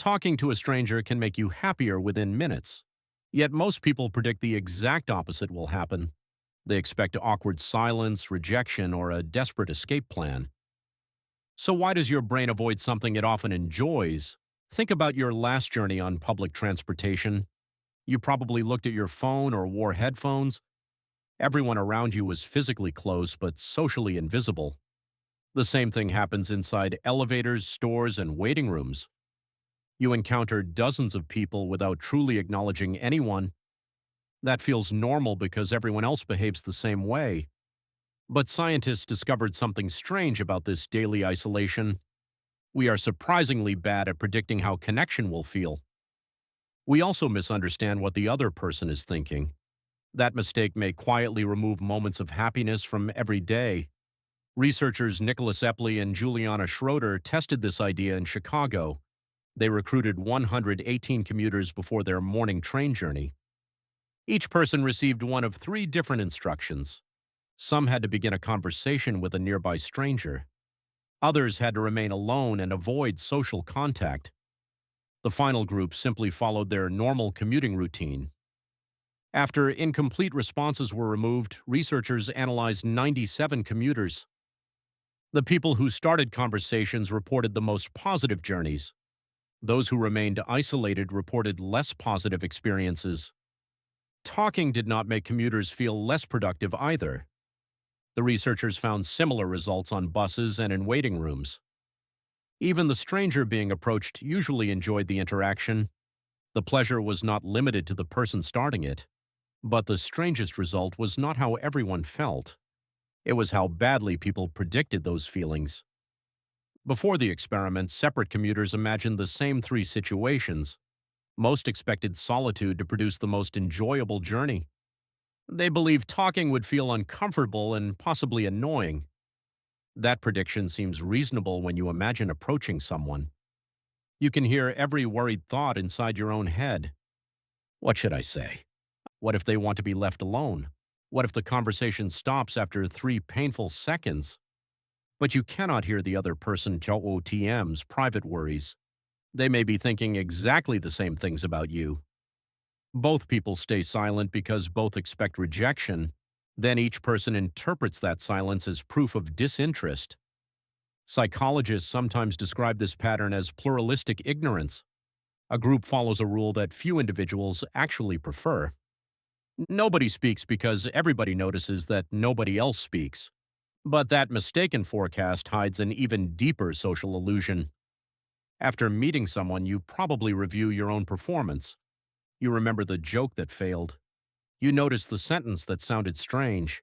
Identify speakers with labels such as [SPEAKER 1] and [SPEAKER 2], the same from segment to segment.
[SPEAKER 1] Talking to a stranger can make you happier within minutes. Yet most people predict the exact opposite will happen. They expect awkward silence, rejection, or a desperate escape plan. So why does your brain avoid something it often enjoys? Think about your last journey on public transportation. You probably looked at your phone or wore headphones. Everyone around you was physically close but socially invisible. The same thing happens inside elevators, stores, and waiting rooms. You encounter dozens of people without truly acknowledging anyone. That feels normal because everyone else behaves the same way. But scientists discovered something strange about this daily isolation. We are surprisingly bad at predicting how connection will feel. We also misunderstand what the other person is thinking. That mistake may quietly remove moments of happiness from every day. Researchers Nicholas Epley and Juliana Schroeder tested this idea in Chicago. They recruited 118 commuters before their morning train journey. Each person received one of three different instructions. Some had to begin a conversation with a nearby stranger. Others had to remain alone and avoid social contact. The final group simply followed their normal commuting routine. After incomplete responses were removed, researchers analyzed 97 commuters. The people who started conversations reported the most positive journeys. Those who remained isolated reported less positive experiences. Talking did not make commuters feel less productive either. The researchers found similar results on buses and in waiting rooms. Even the stranger being approached usually enjoyed the interaction. The pleasure was not limited to the person starting it. But the strangest result was not how everyone felt. It was how badly people predicted those feelings. Before the experiment, separate commuters imagined the same three situations. Most expected solitude to produce the most enjoyable journey. They believed talking would feel uncomfortable and possibly annoying. That prediction seems reasonable when you imagine approaching someone. You can hear every worried thought inside your own head. What should I say? What if they want to be left alone? What if the conversation stops after 3 painful seconds? But you cannot hear the other person OTM's private worries. They may be thinking exactly the same things about you. Both people stay silent because both expect rejection. Then each person interprets that silence as proof of disinterest. Psychologists sometimes describe this pattern as pluralistic ignorance. A group follows a rule that few individuals actually prefer. Nobody speaks because everybody notices that nobody else speaks. But that mistaken forecast hides an even deeper social illusion. After meeting someone, you probably review your own performance. You remember the joke that failed. You notice the sentence that sounded strange.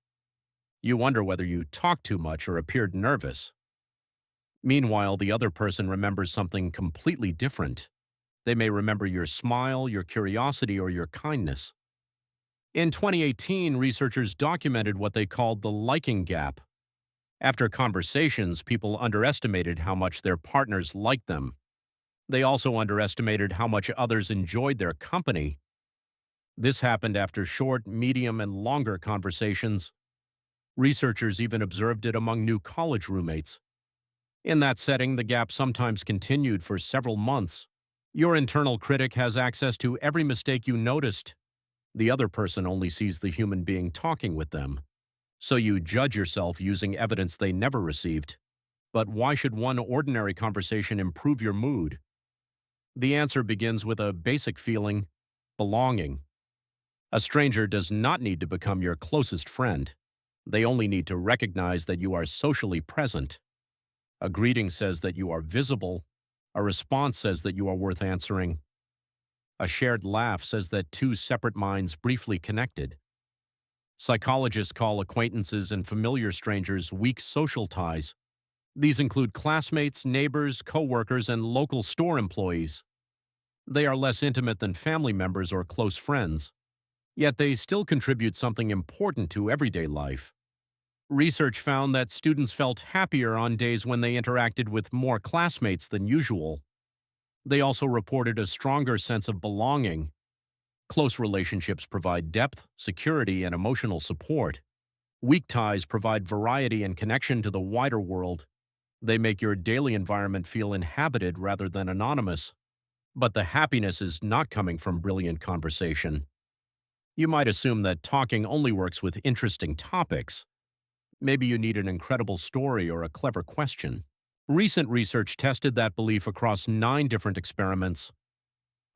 [SPEAKER 1] You wonder whether you talked too much or appeared nervous. Meanwhile, the other person remembers something completely different. They may remember your smile, your curiosity, or your kindness. In 2018, researchers documented what they called the liking gap. After conversations, people underestimated how much their partners liked them. They also underestimated how much others enjoyed their company. This happened after short, medium, and longer conversations. Researchers even observed it among new college roommates. In that setting, the gap sometimes continued for several months. Your internal critic has access to every mistake you noticed. The other person only sees the human being talking with them. So you judge yourself using evidence they never received. But why should one ordinary conversation improve your mood? The answer begins with a basic feeling: belonging. A stranger does not need to become your closest friend. They only need to recognize that you are socially present. A greeting says that you are visible. A response says that you are worth answering. A shared laugh says that two separate minds briefly connected. Psychologists call acquaintances and familiar strangers weak social ties. These include classmates, neighbors, coworkers, and local store employees. They are less intimate than family members or close friends. Yet they still contribute something important to everyday life. Research found that students felt happier on days when they interacted with more classmates than usual. They also reported a stronger sense of belonging. Close relationships provide depth, security, and emotional support. Weak ties provide variety and connection to the wider world. They make your daily environment feel inhabited rather than anonymous. But the happiness is not coming from brilliant conversation. You might assume that talking only works with interesting topics. Maybe you need an incredible story or a clever question. Recent research tested that belief across 9 different experiments.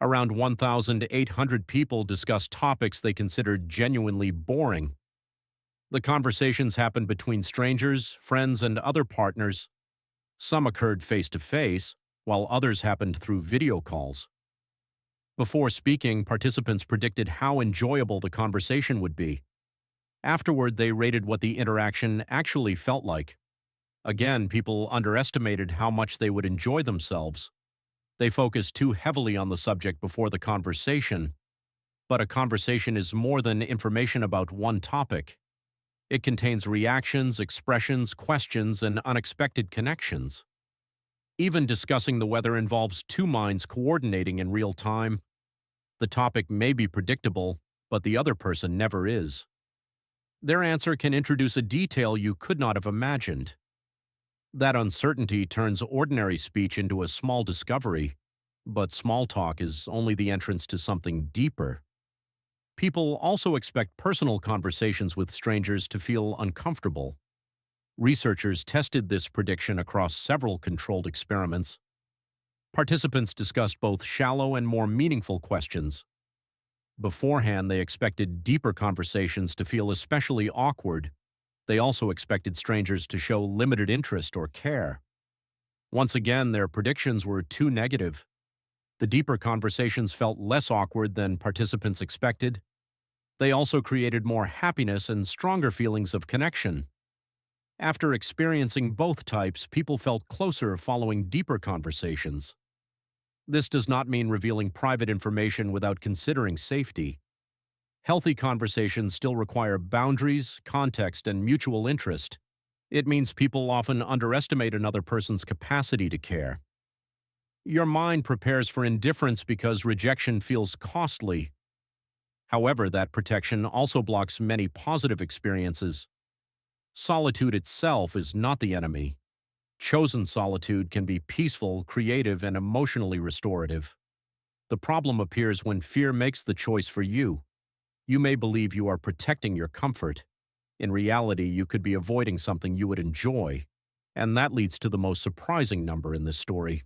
[SPEAKER 1] Around 1,800 people discussed topics they considered genuinely boring. The conversations happened between strangers, friends, and other partners. Some occurred face to face, while others happened through video calls. Before speaking, participants predicted how enjoyable the conversation would be. Afterward, they rated what the interaction actually felt like. Again, people underestimated how much they would enjoy themselves. They focused too heavily on the subject before the conversation. But a conversation is more than information about one topic. It contains reactions, expressions, questions, and unexpected connections. Even discussing the weather involves two minds coordinating in real time. The topic may be predictable, but the other person never is. Their answer can introduce a detail you could not have imagined. That uncertainty turns ordinary speech into a small discovery, but small talk is only the entrance to something deeper. People also expect personal conversations with strangers to feel uncomfortable. Researchers tested this prediction across several controlled experiments. Participants discussed both shallow and more meaningful questions. Beforehand, they expected deeper conversations to feel especially awkward. They also expected strangers to show limited interest or care. Once again, their predictions were too negative. The deeper conversations felt less awkward than participants expected. They also created more happiness and stronger feelings of connection. After experiencing both types, people felt closer following deeper conversations. This does not mean revealing private information without considering safety. Healthy conversations still require boundaries, context, and mutual interest. It means people often underestimate another person's capacity to care. Your mind prepares for indifference because rejection feels costly. However, that protection also blocks many positive experiences. Solitude itself is not the enemy. Chosen solitude can be peaceful, creative, and emotionally restorative. The problem appears when fear makes the choice for you. You may believe you are protecting your comfort. In reality, you could be avoiding something you would enjoy, and that leads to the most surprising number in this story.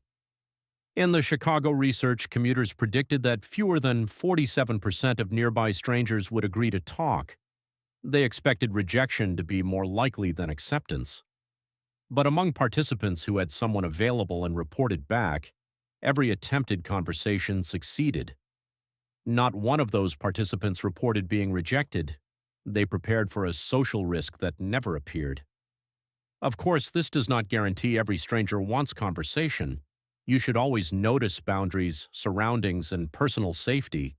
[SPEAKER 1] In the Chicago research, commuters predicted that fewer than 47% of nearby strangers would agree to talk. They expected rejection to be more likely than acceptance. But among participants who had someone available and reported back, every attempted conversation succeeded. Not one of those participants reported being rejected. They prepared for a social risk that never appeared. Of course, this does not guarantee every stranger wants conversation. You should always notice boundaries, surroundings, and personal safety.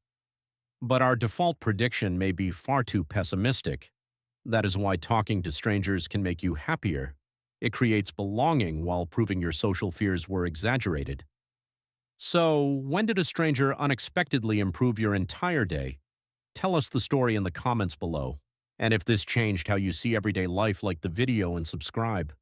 [SPEAKER 1] But our default prediction may be far too pessimistic. That is why talking to strangers can make you happier. It creates belonging while proving your social fears were exaggerated. So, when did a stranger unexpectedly improve your entire day? Tell us the story in the comments below. And if this changed how you see everyday life, like the video and subscribe.